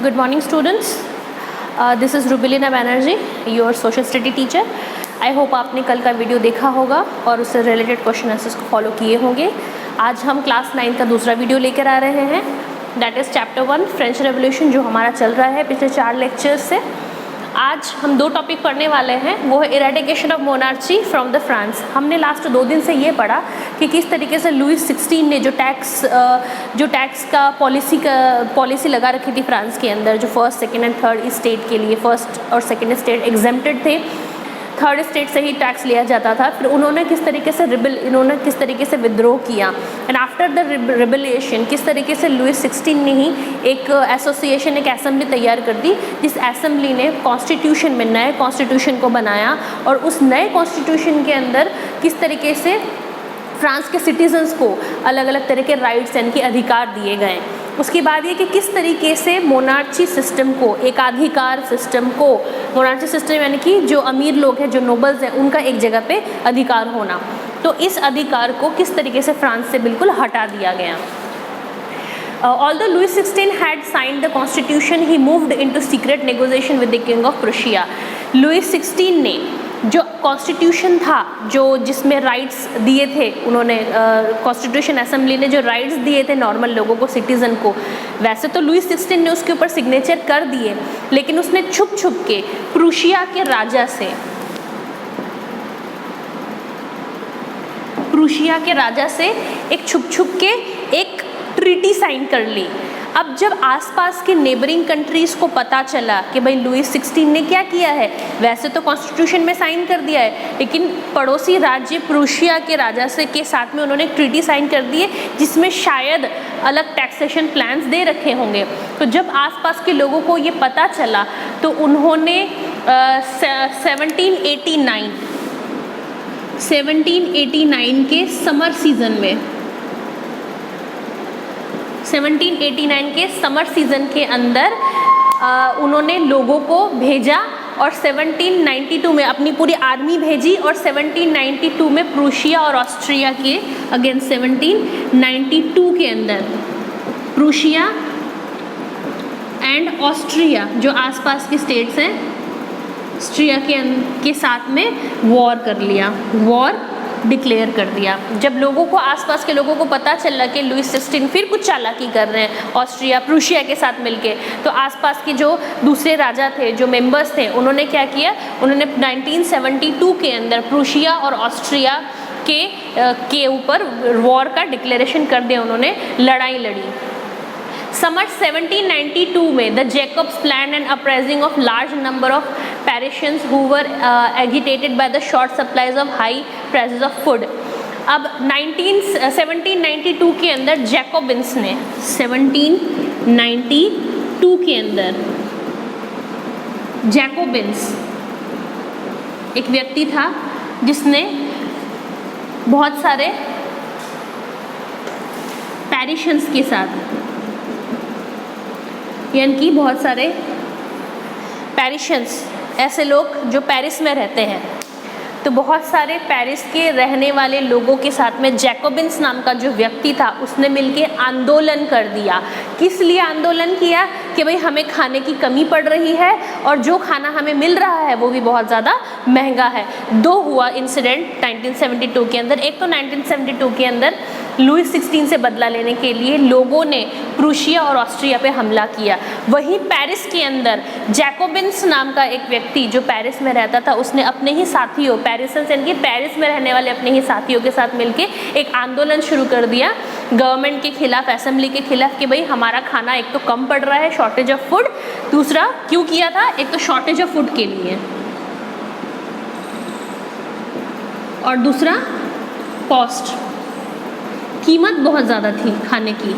Good morning, students. This is Rubilina Banerjee, your social study teacher. I hope आपने कल का video देखा होगा और उससे रिलेटेड क्वेश्चन आंसर्स को फॉलो किए होंगे. आज हम क्लास 9 का दूसरा वीडियो लेकर आ रहे हैं. That is chapter 1 French revolution, जो हमारा चल रहा है पिछले 4 लेक्चर्स से. आज हम 2 टॉपिक पढ़ने वाले हैं. वो है eradication of monarchy from the France. हमने लास्ट 2 दिन से ये पढ़ा कि किस तरीके से लुई 16 ने जो टैक्स का पॉलिसी लगा रखी थी फ्रांस के अंदर, जो first, second and third state के लिए, फर्स्ट और सेकेंड स्टेट एग्जेम्प्टेड थे, थर्ड स्टेट से ही टैक्स लिया जाता था. फिर उन्होंने किस तरीके से विद्रोह किया. एंड आफ्टर द रिबेलिएशन किस तरीके से लुई 16 ने ही एक एसोसिएशन, एक असेंबली तैयार कर दी, जिस असेंबली ने कॉन्स्टिट्यूशन में नए कॉन्स्टिट्यूशन को बनाया. और उस नए कॉन्स्टिट्यूशन के अंदर किस तरीके से फ्रांस के सिटीजन्स को अलग अलग तरह के राइट्स यानी कि अधिकार दिए गए. उसके बाद ये कि किस तरीके से मोनार्ची सिस्टम को, एकाधिकार सिस्टम को, मोनार्ची सिस्टम यानी कि जो अमीर लोग हैं, जो नोबल्स हैं, उनका एक जगह पे अधिकार होना, तो इस अधिकार को किस तरीके से फ्रांस से बिल्कुल हटा दिया गया. Although Louis XVI had signed the constitution, he moved into secret negotiation with the king of Prussia. Louis 16 ने जो कॉन्स्टिट्यूशन था, जो जिसमें राइट्स दिए थे, उन्होंने कॉन्स्टिट्यूशन असेंबली ने जो राइट्स दिए थे नॉर्मल लोगों को, सिटीज़न को, वैसे तो लुई 16 ने उसके ऊपर सिग्नेचर कर दिए, लेकिन उसने छुप छुप के प्रूशिया के राजा से एक छुप के एक ट्रीटी साइन कर ली. अब जब आसपास के नेबरिंग कंट्रीज़ को पता चला कि भाई लुई 16 ने क्या किया है, वैसे तो कॉन्स्टिट्यूशन में साइन कर दिया है, लेकिन पड़ोसी राज्य प्रूशिया के राजा से के साथ में उन्होंने एक ट्रीटी साइन कर दी है, जिसमें शायद अलग टैक्सेशन प्लान्स दे रखे होंगे. तो जब आसपास के लोगों को ये पता चला तो उन्होंने 1789 के समर सीज़न के अंदर उन्होंने लोगों को भेजा और 1792 में अपनी पूरी आर्मी भेजी और 1792 में प्रूशिया और ऑस्ट्रिया के अगेंस्ट 1792 के अंदर प्रूशिया एंड ऑस्ट्रिया, जो आसपास के स्टेट्स हैं, ऑस्ट्रिया के साथ में वॉर डिक्लेयर कर दिया. जब लोगों को, आसपास के लोगों को पता चला कि लुई 16 फिर कुछ चालाकी कर रहे हैं ऑस्ट्रिया प्रूशिया के साथ मिलके, तो आसपास के जो दूसरे राजा थे, जो मेंबर्स थे, उन्होंने क्या किया, उन्होंने 1972 के अंदर प्रूशिया और ऑस्ट्रिया के ऊपर वॉर का डिक्लेरेशन कर दिया. उन्होंने लड़ाई लड़ी. समर 1792 में the Jacobs plan and uprising of large number of Parisians who were agitated by the short supplies of high prices of food. अब 1792 के अंदर जैकोबिन्स ने 1792 के अंदर जैकोबिन्स एक व्यक्ति था जिसने बहुत सारे पैरिशंस के साथ, यानी कि बहुत सारे पैरिशंस, ऐसे लोग जो पेरिस में रहते हैं, तो बहुत सारे पेरिस के रहने वाले लोगों के साथ में जैकोबिन्स नाम का जो व्यक्ति था, उसने मिलके आंदोलन कर दिया. किस लिए आंदोलन किया? कि भाई हमें खाने की कमी पड़ रही है और जो खाना हमें मिल रहा है वो भी बहुत ज़्यादा महंगा है. 2 हुआ इंसिडेंट 1972 के अंदर. एक तो 1972 के अंदर लुई 16 से बदला लेने के लिए लोगों ने प्रूशिया और ऑस्ट्रिया पे हमला किया. वहीं पेरिस के अंदर जैकोबिन्स नाम का एक व्यक्ति जो पेरिस में रहता था, उसने अपने ही साथियों, पेरिसन्स यानी कि पेरिस में रहने वाले अपने ही साथियों के साथ मिलके एक आंदोलन शुरू कर दिया गवर्नमेंट के खिलाफ, असेंबली के खिलाफ, कि भाई हमारा खाना एक तो कम पड़ रहा है, शॉर्टेज ऑफ फूड. दूसरा क्यों किया था? एक तो शॉर्टेज ऑफ फूड के लिए, और दूसरा कॉस्ट, कीमत बहुत ज़्यादा थी खाने की.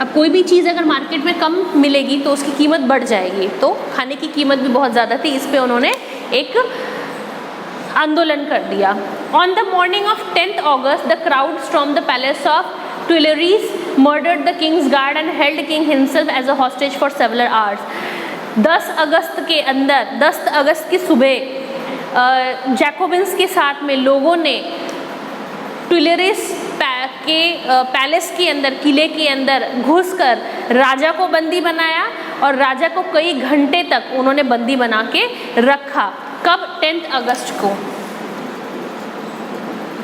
अब कोई भी चीज़ अगर मार्केट में कम मिलेगी तो उसकी कीमत बढ़ जाएगी, तो खाने की कीमत भी बहुत ज़्यादा थी. इस पे उन्होंने एक आंदोलन कर दिया. On the morning of 10th August the crowd stormed the palace of Tuileries, murdered the king's guard and held king himself as a hostage for several hours. 10 अगस्त की सुबह जैकोबिन्स के साथ में लोगों ने टुइलेरीज के पैलेस के अंदर, किले के अंदर घुसकर राजा को बंदी बनाया और राजा को कई घंटे तक उन्होंने बंदी बना के रखा। कब? 10 अगस्त को,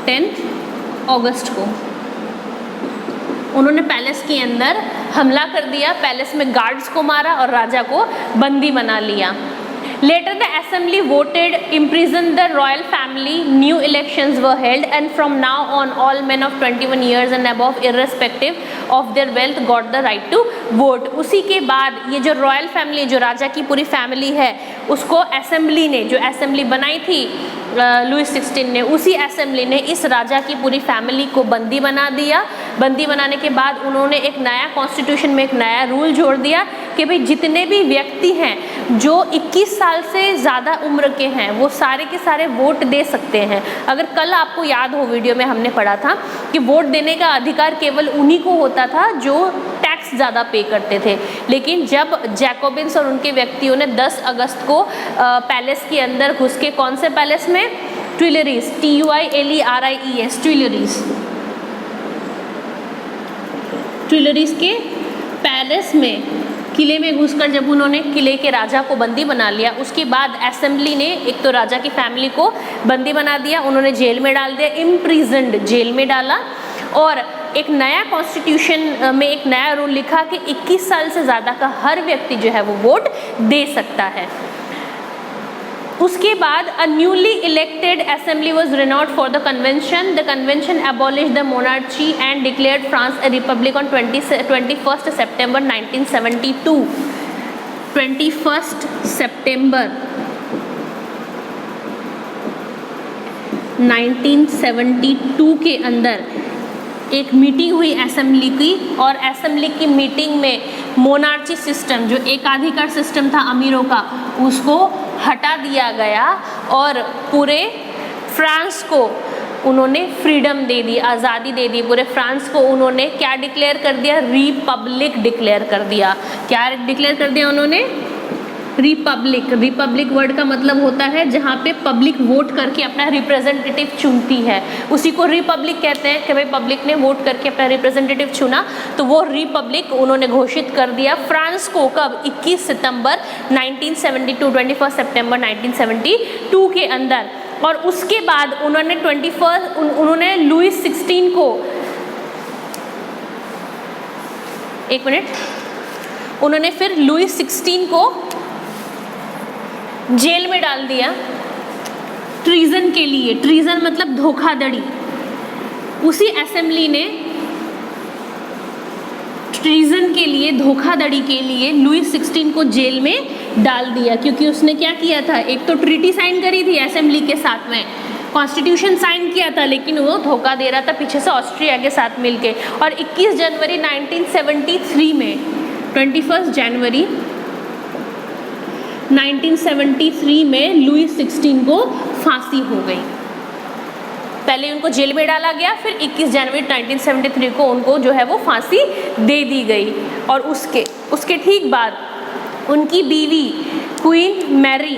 10 अगस्त को उन्होंने पैलेस के अंदर हमला कर दिया, पैलेस में गार्ड्स को मारा और राजा को बंदी बना लिया। Later the assembly voted, imprisoned the royal family, new elections were held and from now on all men of 21 years and above irrespective of their wealth got the right to vote। उसी के बाद ये जो royal family, जो राजा की पूरी family है, उसको असेंबली ने, जो असेंबली बनाई थी लुईस 16 ने, उसी असेंबली ने इस राजा की पूरी फैमिली को बंदी बना दिया। बंदी बनाने के बाद उन्होंने एक नया कॉन्स्टिट्यूशन में एक नया रूल जोड़ दिया कि भाई जितने भी व्यक्ति हैं जो 21 साल से ज़्यादा उम्र के हैं वो सारे के सारे वोट दे सकते हैं। अगर कल आपको याद हो वीडियो में हमने पढ़ा था कि वोट देने का अधिकार केवल उन्हीं को होता था जो टैक्स ज़्यादा पे करते थे, लेकिन जब जैकोबिन्स और उनके व्यक्तियों ने 10 अगस्त को पैलेस के अंदर घुस के, कौन से पैलेस में? ट्यूइलरीज, TUILERIES, ट्यूइलरीज के पैलेस में, किले में घुसकर जब उन्होंने किले के राजा को बंदी बना लिया, उसके बाद असेंबली ने एक तो राजा की फैमिली को बंदी बना दिया, उन्होंने जेल में डाल दिया, इम्प्रिजन्ड, जेल में डाला, और एक नया कॉन्स्टिट्यूशन में एक नया रूल लिखा कि 21 साल से ज़्यादा का हर व्यक्ति जो है वो वोट दे सकता है। उसके बाद a newly elected assembly was renowned for the convention. The convention abolished the monarchy and declared France a republic on 21st September 1972. 21st September 1972 के अंदर एक मीटिंग हुई असेंबली की, और असेंबली की मीटिंग में मोनार्ची सिस्टम, जो एकाधिकार सिस्टम था अमीरों का, उसको हटा दिया गया और पूरे फ्रांस को उन्होंने फ्रीडम दे दी, आज़ादी दे दी। पूरे फ्रांस को उन्होंने क्या डिक्लेयर कर दिया? रिपब्लिक डिक्लेयर कर दिया। क्या डिक्लेयर कर दिया उन्होंने? रिपब्लिक। रिपब्लिक वर्ड का मतलब होता है जहाँ पे पब्लिक वोट करके अपना रिप्रेजेंटेटिव चुनती है, उसी को रिपब्लिक कहते हैं कि भाई पब्लिक ने वोट करके अपना रिप्रेजेंटेटिव चुना, तो वो रिपब्लिक उन्होंने घोषित कर दिया फ्रांस को। कब? 21 सितंबर 1972, 21 सितंबर 1972 के अंदर। और उसके बाद उन्होंने लुईस 16 को, एक मिनट, उन्होंने फिर लुईस 16 को जेल में डाल दिया ट्रीजन के लिए। ट्रीजन मतलब धोखाधड़ी। उसी असेंबली ने ट्रीजन के लिए, धोखाधड़ी के लिए लुईस 16 को जेल में डाल दिया, क्योंकि उसने क्या किया था? एक तो ट्रीटी साइन करी थी असेंबली के साथ में, कॉन्स्टिट्यूशन साइन किया था, लेकिन वो धोखा दे रहा था पीछे से ऑस्ट्रिया के साथ मिलके। और 21 जनवरी 1973 में, 21 जनवरी 1973 में लुईस 16 को फांसी हो गई। पहले उनको जेल में डाला गया, फिर 21 जनवरी 1973 को उनको जो है वो फांसी दे दी गई। और उसके ठीक बाद उनकी बीवी क्वीन मैरी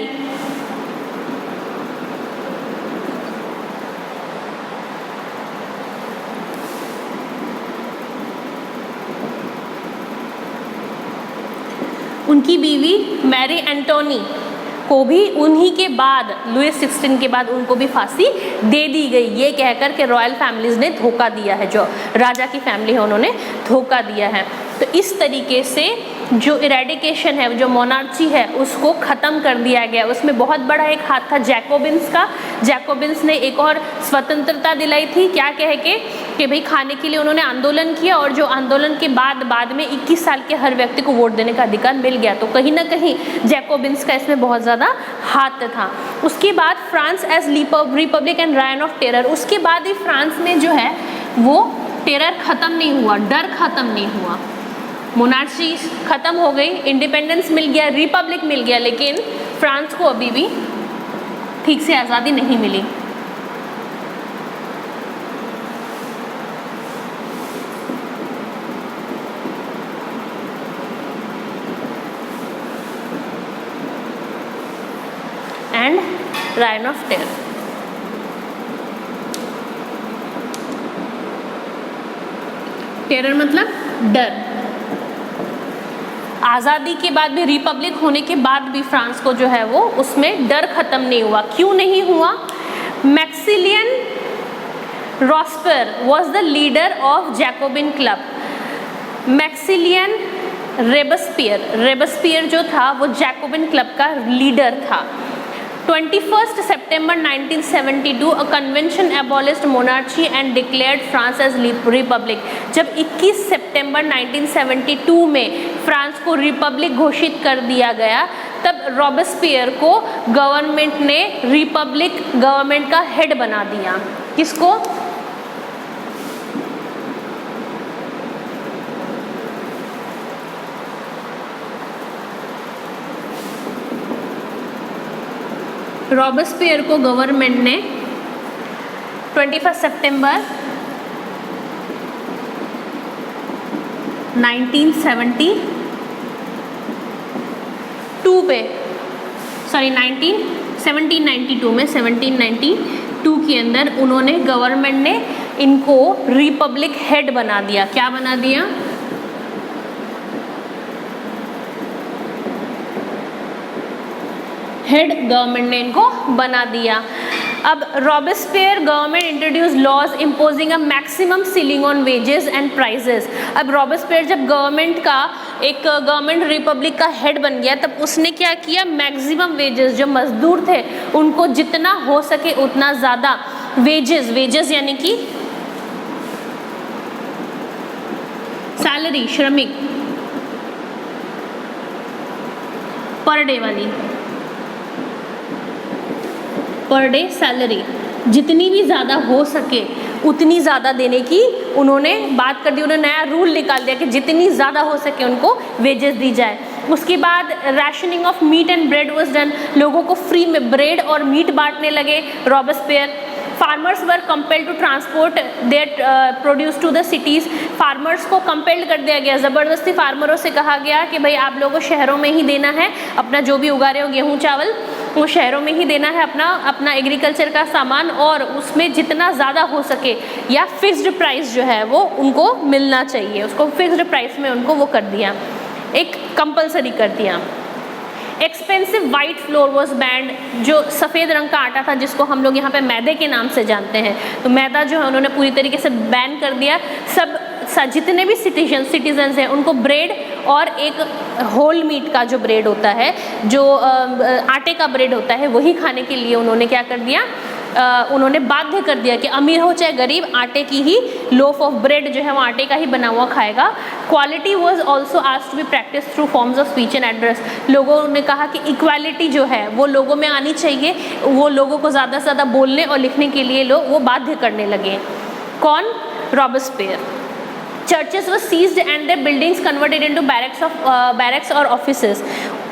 मैरी एंटोनी को भी उन्हीं के बाद, लुईस 16 के बाद उनको भी फांसी दे दी गई, ये कहकर के रॉयल फैमिलीज ने धोखा दिया है, जो राजा की फैमिली है उन्होंने धोखा दिया है। तो इस तरीके से जो इरेडिकेशन है, जो मोनार्ची है, उसको ख़त्म कर दिया गया। उसमें बहुत बड़ा एक हाथ था जैकोबिन्स का। जैकोबिन्स ने एक और स्वतंत्रता दिलाई थी, क्या कह के कि भाई खाने के लिए उन्होंने आंदोलन किया, और जो आंदोलन के बाद में 21 साल के हर व्यक्ति को वोट देने का अधिकार मिल गया। तो कहीं ना कहीं जैकोबिन्स का इसमें बहुत ज़्यादा हाथ था। उसके बाद France as republic and reign of terror, उसके बाद ही फ्रांस में जो है वो टेरर ख़त्म नहीं हुआ, डर ख़त्म नहीं हुआ। मोनार्ची ख़त्म हो गई, इंडिपेंडेंस मिल गया, रिपब्लिक मिल गया, लेकिन फ्रांस को अभी भी ठीक से आज़ादी नहीं मिली। And reign of terror. Terror मतलब डर। आज़ादी के बाद भी, रिपब्लिक होने के बाद भी फ्रांस को जो है वो उसमें डर खत्म नहीं हुआ। क्यों नहीं हुआ? Maximilien Robespierre was the leader of Jacobin club. Maximilien Robespierre जो था वो जैकोबिन क्लब का लीडर था। 21 September 1972 a convention abolished monarchy and declared France as republic। जब 21 सितंबर 1972 में फ्रांस को रिपब्लिक घोषित कर दिया गया, तब रॉबेस्पियर को गवर्नमेंट ने रिपब्लिक गवर्नमेंट का हेड बना दिया। किसको? रॉबेस्पियर को गवर्नमेंट ने 21 सितंबर 1792 के अंदर उन्होंने, गवर्नमेंट ने इनको रिपब्लिक हेड बना दिया। क्या बना दिया? हेड गवर्नमेंट ने इनको बना दिया। अब Robespierre government introduce laws imposing a maximum ceiling on wages and prices. अब रॉबेस्पियर जब गवर्नमेंट रिपब्लिक का हेड बन गया, तब उसने क्या किया? मैक्सिमम वेजेस, जो मजदूर थे उनको जितना हो सके उतना ज़्यादा वेजेस यानी कि सैलरी, श्रमिक पर डे वाली, पर डे सैलरी जितनी भी ज़्यादा हो सके उतनी ज़्यादा देने की उन्होंने बात कर दी। उन्होंने नया रूल निकाल दिया कि जितनी ज़्यादा हो सके उनको वेजेस दी जाए। उसके बाद rationing of meat and bread was done. लोगों को फ्री में ब्रेड और मीट बांटने लगे Robespierre. Farmers were compelled to transport their produce to the cities. Farmers को कंपेल्ड कर दिया गया, ज़बरदस्ती फार्मरों से कहा गया कि भाई आप लोगों को शहरों में ही देना है, अपना जो भी उगा रहे हो गेहूँ चावल वो शहरों में ही देना है, अपना एग्रीकल्चर का सामान, और उसमें जितना ज़्यादा हो सके या फिक्स्ड प्राइस जो है वो उनको मिलना चाहिए। उसको फिक्स्ड प्राइस में उनको वो कर दिया, एक कंपलसरी कर दिया। Expensive white floor was banned. जो सफ़ेद रंग का आटा था जिसको हम लोग यहाँ पे मैदे के नाम से जानते हैं, तो मैदा जो है उन्होंने पूरी तरीके से बैन कर दिया। जितने भी सिटीजन्स हैं उनको ब्रेड और एक होल मीट का जो ब्रेड होता है, जो आटे का ब्रेड होता है, वही खाने के लिए उन्होंने क्या कर दिया? उन्होंने बाध्य कर दिया कि अमीर हो चाहे गरीब, आटे की ही लोफ ऑफ ब्रेड जो है वो आटे का ही बना हुआ खाएगा। Quality was also asked to be practice through forms of speech and address. लोगों ने कहा कि इक्वालिटी जो है वो लोगों में आनी चाहिए, वो लोगों को ज़्यादा से ज़्यादा बोलने और लिखने के लिए लोग वो बाध्य करने लगे। कौन? Robespierre. Churches were seized and their buildings converted into barracks और offices।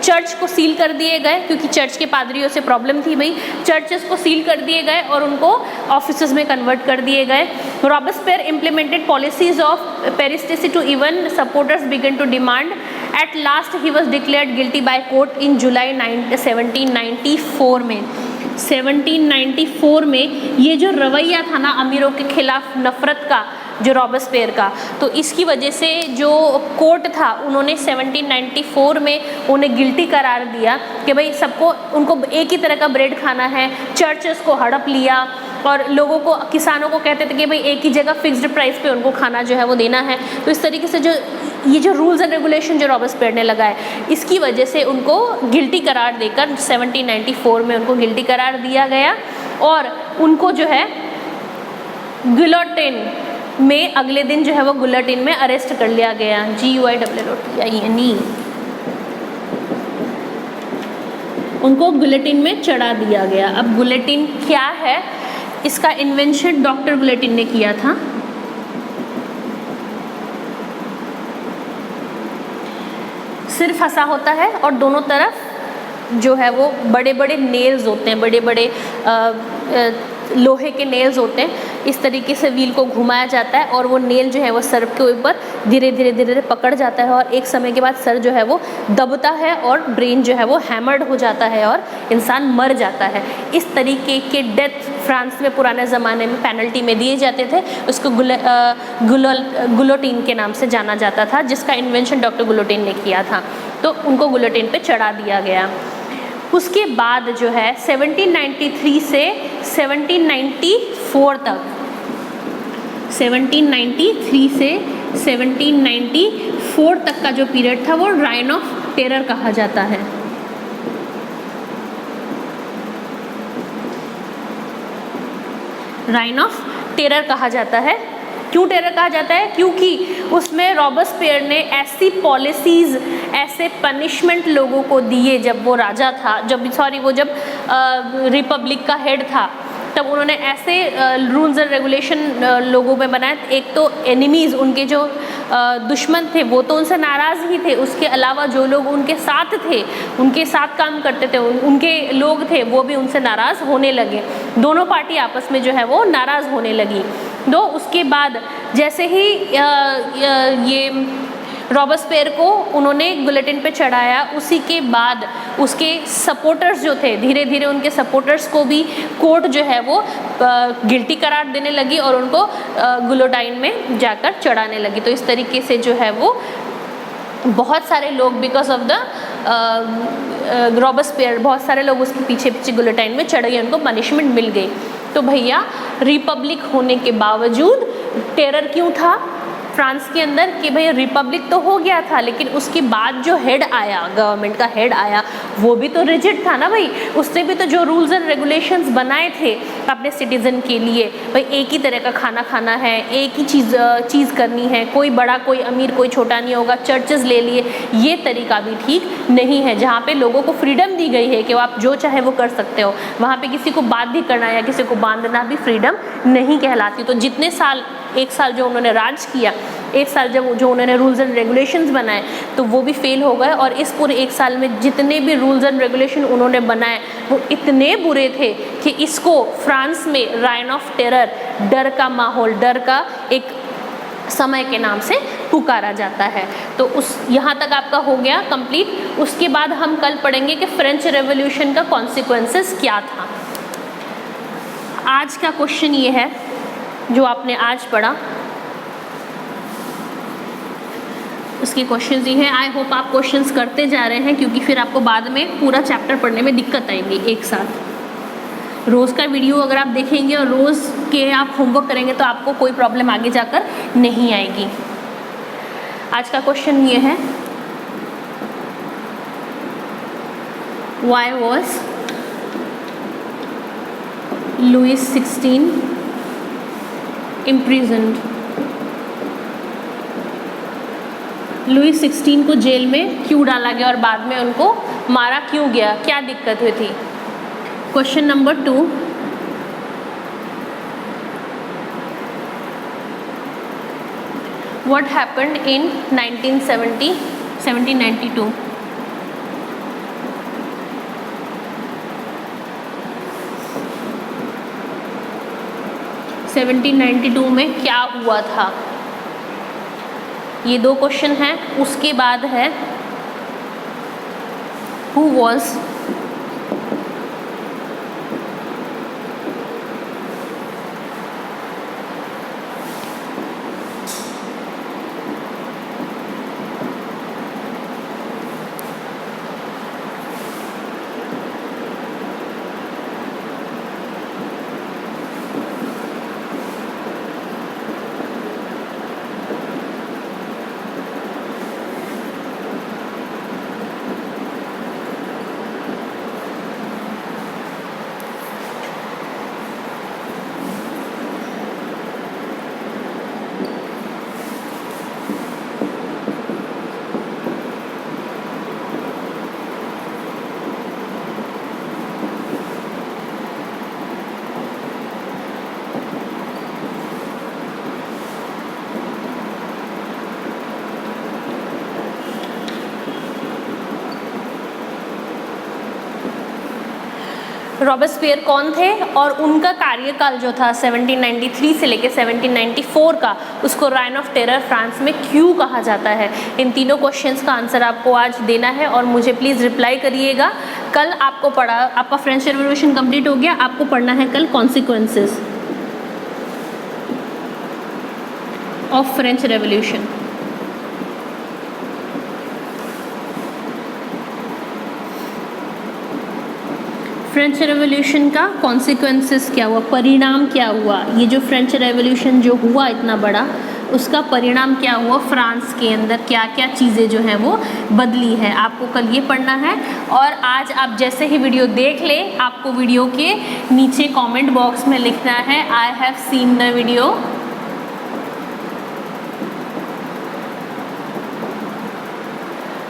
चर्च को सील कर दिए गए क्योंकि चर्च के पादरियों से प्रॉब्लम थी भाई। चर्चेस को सील कर दिए गए और उनको ऑफिसेज में कन्वर्ट कर दिए गए। रॉबेस्पियर implemented policies of पेरिस्टेसी to even supporters began to demand. At last he was declared guilty by court in July 1794 में। 1794 में ये जो रवैया था ना अमीरों के खिलाफ नफरत का, जो रॉबेस्पियर का, तो इसकी वजह से जो कोर्ट था उन्होंने 1794 में उन्हें गिल्टी करार दिया कि भाई सबको, उनको एक ही तरह का ब्रेड खाना है। चर्चेस को हड़प लिया और लोगों को, किसानों को कहते थे कि भाई एक ही जगह फिक्स्ड प्राइस पे उनको खाना जो है वो देना है। तो इस तरीके से ये जो रूल्स एंड रेगुलेशन जो रॉबेस्पियर ने लगाए, इसकी वजह से उनको गिल्टी करार देकर 1794 में उनको गिल्टी करार दिया गया और उनको जो है गिलोटिन में अगले दिन जो है वो गिलोटिन में अरेस्ट कर लिया गया। GUILLOTIN, उनको गिलोटिन में चढ़ा दिया गया। अब गिलोटिन क्या है? इसका इन्वेंशन डॉक्टर गिलोटिन ने किया था। सिर फंसा होता है और दोनों तरफ जो है वो बड़े बड़े नेल्स होते हैं, बड़े बड़े लोहे के नेल्स होते हैं। इस तरीके से व्हील को घुमाया जाता है और वो नेल जो है वो सर के ऊपर धीरे धीरे धीरे धीरे पकड़ जाता है और एक समय के बाद सर जो है वो दबता है और ब्रेन जो है वो हैमर्ड हो जाता है और इंसान मर जाता है। इस तरीके के डेथ फ्रांस में पुराने ज़माने में पेनल्टी में दिए जाते थे। उसको गुलोटीन के नाम से जाना जाता था, जिसका इन्वेंशन डॉक्टर गुलोटीन ने किया था। तो उनको गुलोटीन पे चढ़ा दिया गया। उसके बाद जो है 1793 से 1794 तक, 1793 से 1794 तक का जो पीरियड था वो राइन ऑफ टेरर कहा जाता है। राइन ऑफ टेरर कहा जाता है। क्यों टेरर कहा जाता है? क्योंकि उसमें रॉबस्पियर ने ऐसी पॉलिसीज़, ऐसे पनिशमेंट लोगों को दिए जब वो राजा था, जब रिपब्लिक का हेड था, तब उन्होंने ऐसे रूल्स एंड रेगुलेशन लोगों में बनाए। एक तो एनिमीज़, उनके जो दुश्मन थे वो तो उनसे नाराज़ ही थे, उसके अलावा जो लोग उनके साथ थे, उनके साथ काम करते थे, उनके लोग थे, वो भी उनसे नाराज़ होने लगे। दोनों पार्टी आपस में जो है वो नाराज़ होने लगी। उसके बाद जैसे ही ये रॉबस्पियर को उन्होंने गुलेटिन पे चढ़ाया, उसी के बाद उसके सपोर्टर्स जो थे, धीरे धीरे उनके सपोर्टर्स को भी कोर्ट जो है वो गिल्टी करार देने लगी और उनको गुलोटाइन में जाकर चढ़ाने लगी। तो इस तरीके से जो है वो बहुत सारे लोग बिकॉज ऑफ द रॉबस्पियर, बहुत सारे लोग उसके पीछे पीछे गुलेटाइन में चढ़ गए, उनको पनिशमेंट मिल गई। तो भैया रिपब्लिक होने के बावजूद टेरर क्यों था फ्रांस के अंदर? कि भैया रिपब्लिक तो हो गया था, लेकिन उसके बाद जो हेड आया, गवर्नमेंट का हेड आया, वो भी तो रिजिड था ना भाई। उसने भी तो जो रूल्स एंड रेगुलेशंस बनाए थे अपने सिटीजन के लिए, भाई एक ही तरह का खाना खाना है, एक ही चीज़ करनी है, कोई बड़ा कोई अमीर कोई छोटा नहीं होगा, चर्चेस ले लिए, ये तरीका भी ठीक नहीं है। जहाँ पे लोगों को फ्रीडम दी गई है कि आप जो चाहे वो कर सकते हो, वहाँ पे किसी को बात भी करना या किसी को बांधना भी फ्रीडम नहीं कहलाती। तो जितने साल, एक साल जो उन्होंने राज किया, एक साल जो उन्होंने रूल्स एंड रेगुलेशंस बनाए, तो वो भी फेल हो गए। और इस पूरे एक साल में जितने भी रूल्स एंड रेगुलेशन उन्होंने बनाए वो इतने बुरे थे कि इसको फ्रांस में राइन ऑफ टेरर, डर का माहौल, डर का एक समय के नाम से पुकारा जाता है। तो उस यहाँ तक आपका हो गया कंप्लीट। उसके बाद हम कल पढ़ेंगे कि फ्रेंच रेवोल्यूशन का कॉन्सिक्वेंसेस क्या था। आज का क्वेश्चन ये है जो आपने आज पढ़ा, उसके क्वेश्चंस ये हैं। आई होप आप क्वेश्चंस करते जा रहे हैं, क्योंकि फिर आपको बाद में पूरा चैप्टर पढ़ने में दिक्कत आएगी। एक साथ रोज़ का वीडियो अगर आप देखेंगे और रोज़ के आप होमवर्क करेंगे तो आपको कोई प्रॉब्लम आगे जाकर नहीं आएगी। आज का क्वेश्चन ये है, why was Louis 16 imprisoned? Louis 16 को जेल में क्यों डाला गया और बाद में उनको मारा क्यों गया, क्या दिक्कत हुई थी? Question number 2, what happened in 1792? 1792 में क्या हुआ था? ये 2 क्वेश्चन हैं। उसके बाद है हु वॉज रॉबेस्पियर कौन थे और उनका कार्यकाल जो था 1793 से लेकर 1794 का, उसको राइन ऑफ टेरर फ्रांस में क्यों कहा जाता है। इन तीनों क्वेश्चंस का आंसर आपको आज देना है और मुझे प्लीज़ रिप्लाई करिएगा। कल आपको आपका फ्रेंच रेवोल्यूशन कंप्लीट हो गया, आपको पढ़ना है कल consequences of French revolution. French revolution का कॉन्सिक्वेंसेस क्या हुआ, परिणाम क्या हुआ, ये जो फ्रेंच रेवोल्यूशन जो हुआ इतना बड़ा, उसका परिणाम क्या हुआ, फ्रांस के अंदर क्या क्या चीज़ें जो हैं वो बदली है, आपको कल ये पढ़ना है। और आज आप जैसे ही वीडियो देख लें, आपको वीडियो के नीचे कमेंट बॉक्स में लिखना है I have seen the video.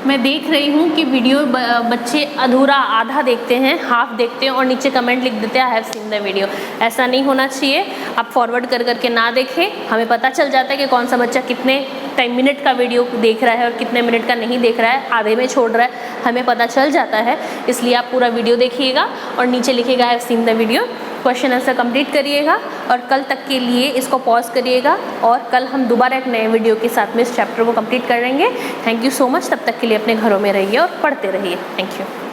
मैं देख रही हूँ कि वीडियो बच्चे अधूरा आधा देखते हैं, हाफ देखते हैं और नीचे कमेंट लिख देते हैं I have seen the video. ऐसा नहीं होना चाहिए, आप फॉरवर्ड कर करके ना देखें, हमें पता चल जाता है कि कौन सा बच्चा कितने मिनट का वीडियो देख रहा है और कितने मिनट का नहीं देख रहा है, आधे में छोड़ रहा है, हमें पता चल जाता है। इसलिए आप पूरा वीडियो देखिएगा और नीचे लिखिएगा I have seen the video, question answer complete करिएगा और कल तक के लिए इसको पॉज करिएगा और कल हम दोबारा एक नए वीडियो के साथ में इस चैप्टर को कंप्लीट करेंगे। थैंक यू सो मच, तब तक के लिए अपने घरों में रहिए और पढ़ते रहिए। Thank you.